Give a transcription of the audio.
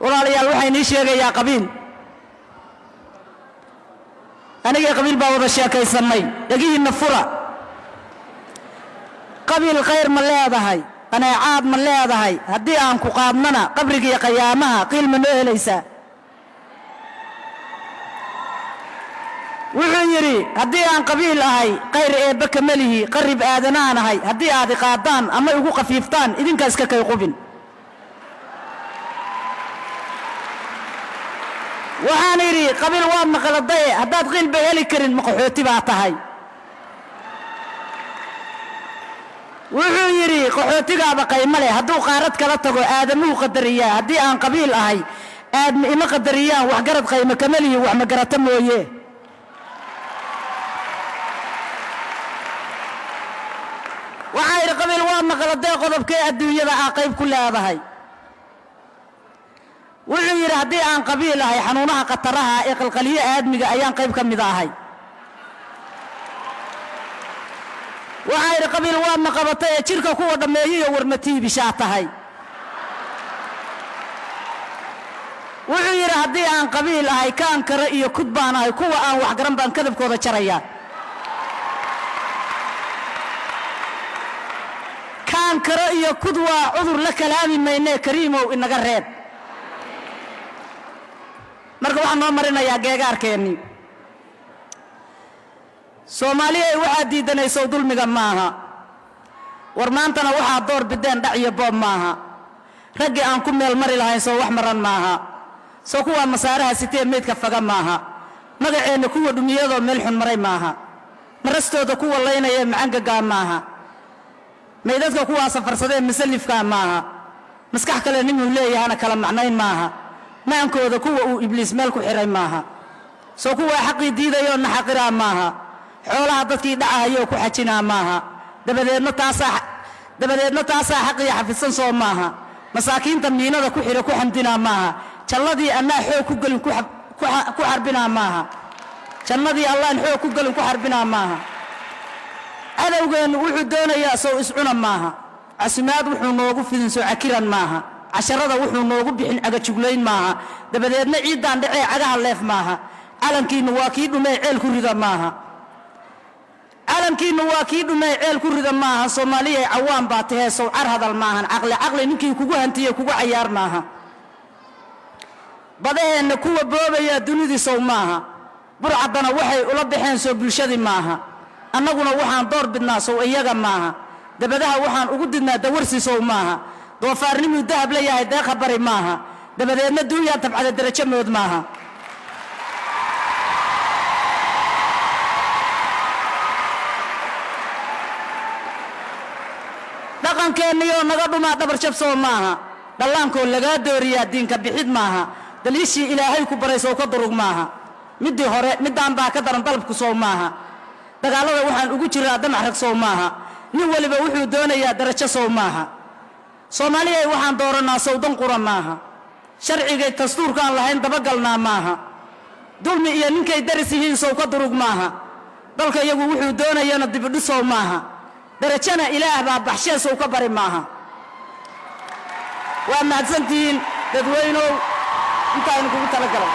walaalayaal waxay nii sheegayaa qabiil aniga qabiil baa wada sheekaysanay dhagihiina fura qabiil khayr ma leedahay qanaacaad ma leedahay haddii aan ku qaadnana qabriga iyo qiyaamaha qiil ma noo helaysaa wuxuu yidhi haddii aan qabiil ahay khayr eebba kama lihi qarib aadanaan ahay haddii aad i qaadaan ama igu khafiiftaan idinkaa iska kay qubin waxaan idhi qabiil waa maqaladaye haddaad qiilba heli karin maqaxooti baa tahay wuxuu yidhi qaxootigaaba qaymo leh hadduu qaarad kala tago aadamuhu qadariyaa haddii aan qabiil ahay aadma ima qadariyaan waxgarad qaymo kama lihi wax ma garata mooye waxaa idhi qabiil waa maqaladee qodobkee adduunyada aa qayb ku leedahay wuxuu yidhi haddii aan qabiil ahay xanuunaha khataraha ee qalqaliyo aadmiga ayaan qayb ka mid ahay waxaa idhi qabiil waa maqabatay ee jidhka kuwa dhammeeyiyo warmatiibishaa tahay wuxuu yidhi haddii aan qabiil ahay kaan kare iyo kud baan ahay kuwa aan waxgaran baan kadabkooda jarayaa kaan kare iyo kud waa cudur la kalaami maynee kariimow inaga reeb marka waxaan noo marinayaa geegaarkeennii soomaaliya waxaad diidanayso dulmiga maaha war maantana waxaad door bideen dhac iyo boob maaha raggii aan ku meel mari lahayn soo wax maran maaha soo kuwaa masaaraha sitee meydka faga maaha magaceenna kuwa dhumiyadoo meel xun maray maaha marastooda kuwa laynaya macangagaa maaha meydadka kuwaa safarsadee masalifkaa maaha maskax kale ninuu leeyahana kala macnayn maaha maankooda kuwa uu ibliis meel ku xiray maaha soo kuwaa xaqii diidayoo naxaqiraa maaha xoolaha dadkii dhacahayoo ku xajinaa maaha dabadeedna taasaa xaqii xafidsan soo maaha masaakiinta miinada ku xira ku xamdinaa maaha jannadii annaa xoog ku gelin ku xarbinaa maaha jannadii allaan xoog ku gelin ku xarbinaa maaha cadowgeennu wuxuu doonayaa sow iscuna maaha casimaad wuxuu noogu fidin soo cakiran maaha casharada wuxuu noogu bixin cagajuglayn maaha dabadeedna ciiddaan dhacee cagaha leef maaha calankiinnu waa kii dhumee ceel ku rida maaha calankiinnu waa kii dhumee ceel ku rida maaha soomaaliyay cawaan baa tahee sow car hadal maahan caqli ninkii kugu hantiye kugu cayaar maaha badaheenna kuwa boobayaa dunidii sow maaha burcaddana waxay ula baxeen soo bulshadii maaha annaguna waxaan door bidnaa sow iyaga maaha dabadaha waxaan ugu didnaa dawarsi sow maaha doofaarnimuu dahab la yahay deeqa bari maaha dabadeedna duunyaan tabcada darajo mood maaha dhaqankeenniyoo naga dhumaa dhabar jab soo maaha dhallaankoo lagaa dooriyaa diinka bixid maaha daliishii ilaahay ku baray sow ka durug maaha middii hore middaan baa ka daran dalabku sow maaha dagaallada waxaan ugu jiraa damac rag sow maaha nin weliba wuxuu doonayaa darajo sow maaha soomaaliyay waxaan doorannaa sowdan qura maaha sharcigay dastuurkaan lahayn dabagalnaa maaha dulmi iyo ninkay daris yihiin sow ka durug maaha dalka iyagu wuxuu doonayana dibidhisow maaha darajana ilaah baa baxshee sow ka bari maaha waa mahadsantihiin dadweynow intaaynu kugu talagalay